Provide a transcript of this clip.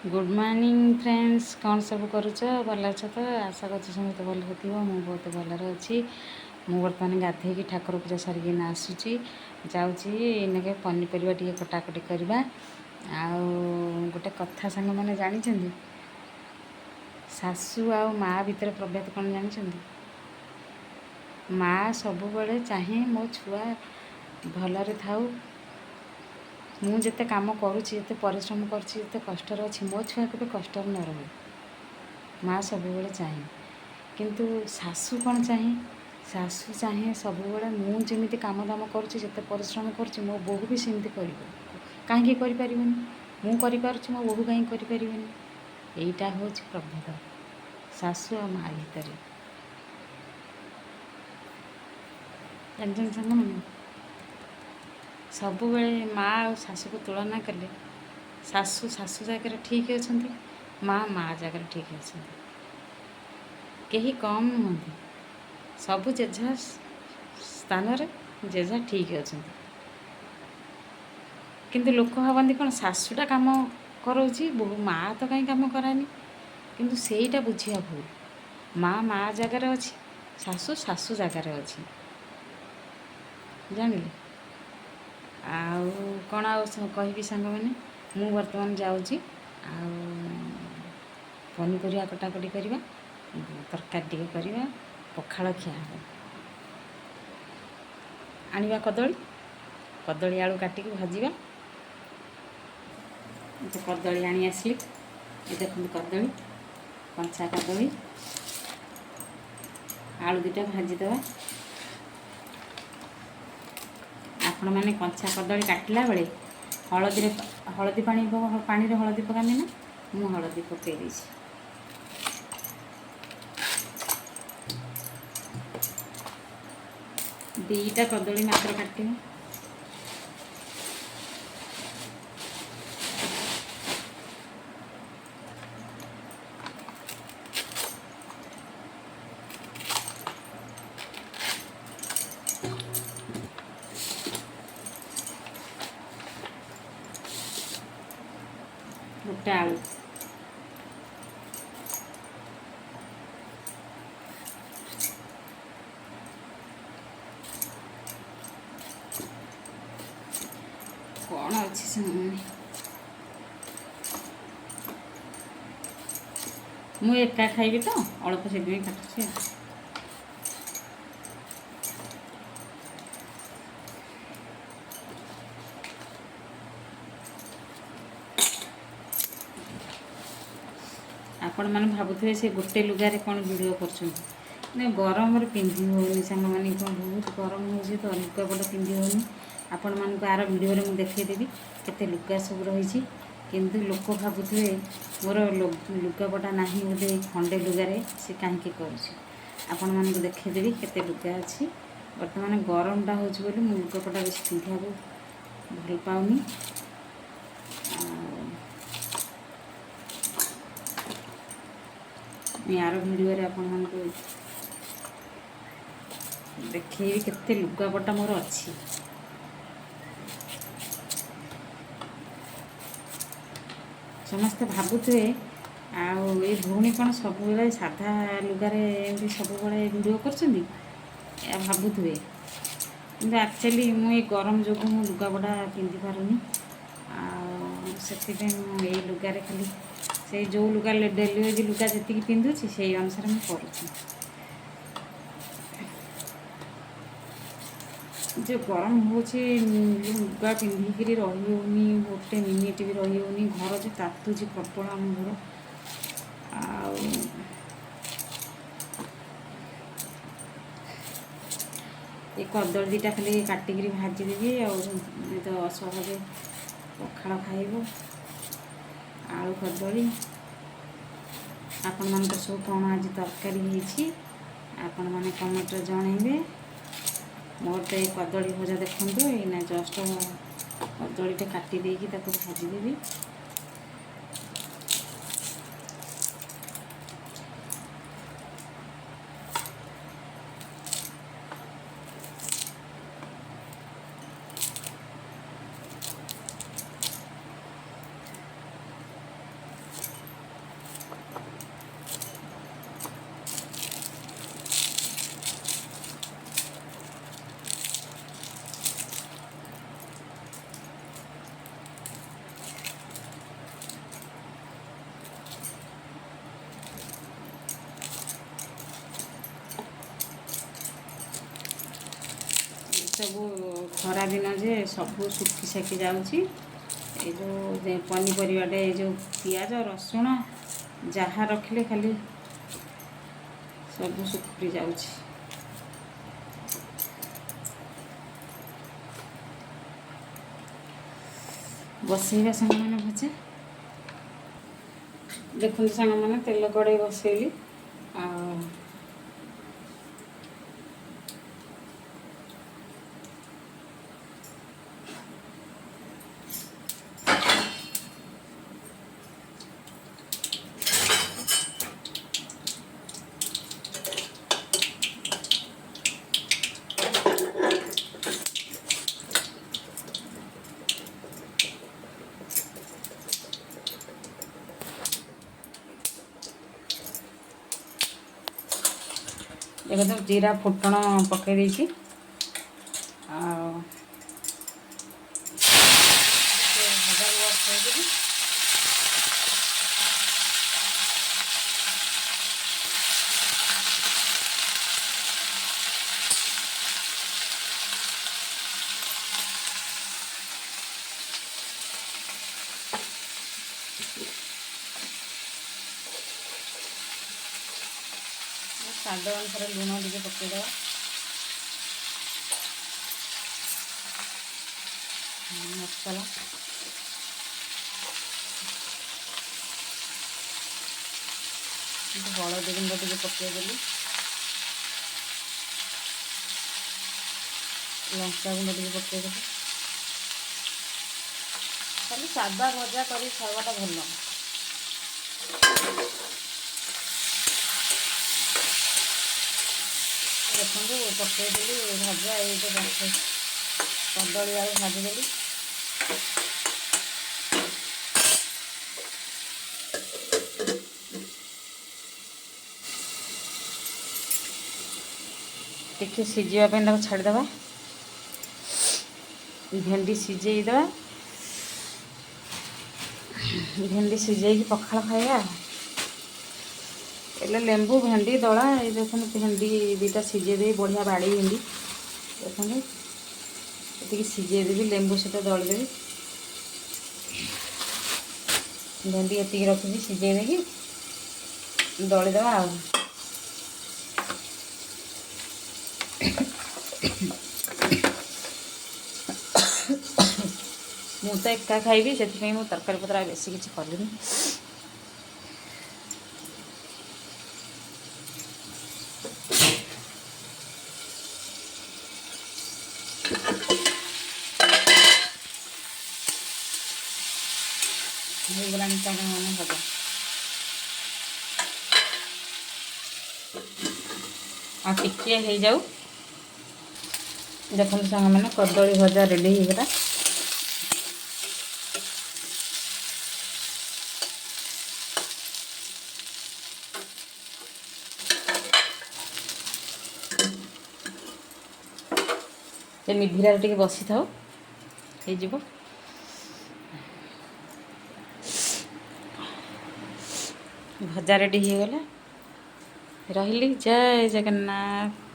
Good morning friends, कौन सब करुच भल अच्छ तो आशा कर समस्त भल हो। मु बहुत भलर अच्छी। मु बर्तमान गाधे ठाकुर पूजा सारिक आसूची जाऊँगे पनीपरिया टे कटाकटी करवा। आउ गोटे कथा सांग मैंने जानी सासू आ माँ भीतर प्रभेद कौन जानी। माँ सबु बड़े चाहे मो छुआ भलरे थाऊ, मु जिते काम करुँचे जिते परिश्रम करुँचे जिते कष्टर अच्छी मो छुआ के कष्ट न रहे माँ सब बड़े चाहे। किंतु सासू कौन चाहे, सासू चाहे सब बड़े मुझे काम दाम करुँचे जिते परिश्रम करुँचे मो बोहू भी सेमती कर कहीं कर मु मो बोहू कहीं कर। यहीटा हूँ प्रभेद सासू और माँ भितर जान। सबु बेले माँ और सासू को तुलना कले सासू सासू जगह ठीक अच्छा, माँ माँ जगह ठीक अच्छा, कहीं कम नुहति। सबु जेझा स्थान जेझा ठीक अच्छा। किंतु लोक भावती कौन सासूटा कम करोची बहु माँ तो कहीं कम करानी, किंतु सेईटा बुझिया भूल। माँ माँ जगह अच्छी, सासू सासू जगह अच्छी जानिले। आउ कौन कहि सांग मैंने मु बर्तमान जाऊँगी पनीपरिया कटाकटी करवा, तरकारी टिके करवा, पखाल खिया हे आनिबा कदली कदली आलू काटिक भाजवा। तो कदली आनी आसली ये देखते कदली कंचा कदली आलू दुटा भाजीदवा। आपण मैंने कंचा कदली काटला बेले हलदी पानी पानी हलदी पकानी ना, मु हलदी पकई दी। दीटा कदली मात्र काटी गोटे आलू कौन अच्छी मुझे एका खाइबी तो अल्प से काटुचे। आपण मैंने भावुए से गोटे लुगारे कौन वीडियो कर गरम पिंधि होनी सांग मैंने कौन बहुत गरम हो तो लुगापटा पिंधि होनी। आपण मानक आर वीडियो मुझे देखदेवी केते लुगा सब रही, किंतु लोक भावुए मोर लुगापटा ना बोधे खंडे लुगारे से कहीं आपण मानक देखदेवी केते लुगा अच्छी। बर्तमान गरमटा हो लुगापटा बेस पिंधा भल पाऊनी। यार वीडियो आपण मानक देखी केते लुगापटा मोर अच्छी। समस्ते भावुए आई भौणी कौन सब साधा लुगारे एमती सब वीडियो कर भावुए, कि एक्चुअली मुझे गरम जो लुगापटा पिंधि पारुनी। से लुगारे खाली से जो लुगा डेली वेज लुगा जी पिंधुची से अनुसार मुझे करुँची। जो गरम हो लुगा पिंधिक रही होनी गोटे मिनिट भी रही होनी। घर जो तातुची प्रबल आम घर ये कदली दीटा खाली काटिक भाजीदेवी तो असहज पखाड़ खाइब आलू कदली। आपण मान सब कौन आज तरकारी आपण मैंने कमेंट जनइबे। मोर तो ये कदली भजा देखते ये जस्ट कदलीटा काटी देकी भाजीदेवी। दिन जे ସବୁ ଶୁଖି ସାକି ଯାଉଛି। ଏ ଯେଉଁ ପନିପରିବାଟେ ଏ ଯେଉଁ ପିଆଜ ରସୁଣ ଯାହା ରଖିଲେ ଖାଲି ସବୁ ଶୁଖି ଯାଉଛି। ବସେଇବା ସାଙ୍ଗମାନେ ଭଜା। ଦେଖନ୍ତୁ ସାଙ୍ଗମାନେ ତେଲ କଡ଼େଇ ବସେଇଲି ଆଉ देखो जीरा फुटण पकई देती स्वाद अनुसार लुण टे पकईद मसला हलदी गुंड टे पकईदेली लंका गुंड टे पकईदेली खाली सादा भजा कर खावाटा भल देखो पकईदेली भजा ये कदली आलू भाजीदेली टिके सिझापी छाड़ीदे भेंडी सिझेदे भेंडी सिझे पखाड़ खाइबा एले लेंबू भेंडी दला ये देखो भेंडी दीटा सिझे बढ़िया बाड़ी भेंडी देखो ये सिझेदेवी लेंबू सहित दलिदेवी भेंडी ये रखी सिझेदेवी दलिदेवा आ मु तो एका खाइबी से तरकारी पत्र बेसी किसी कलुनी गलानी मान भजा आ टिके हो जाऊ देखो सांग मैंने कदली भजा रेडी होगला निभिरा टे बसी था हो भजा रेडी हो गला रही जय जगन्नाथ।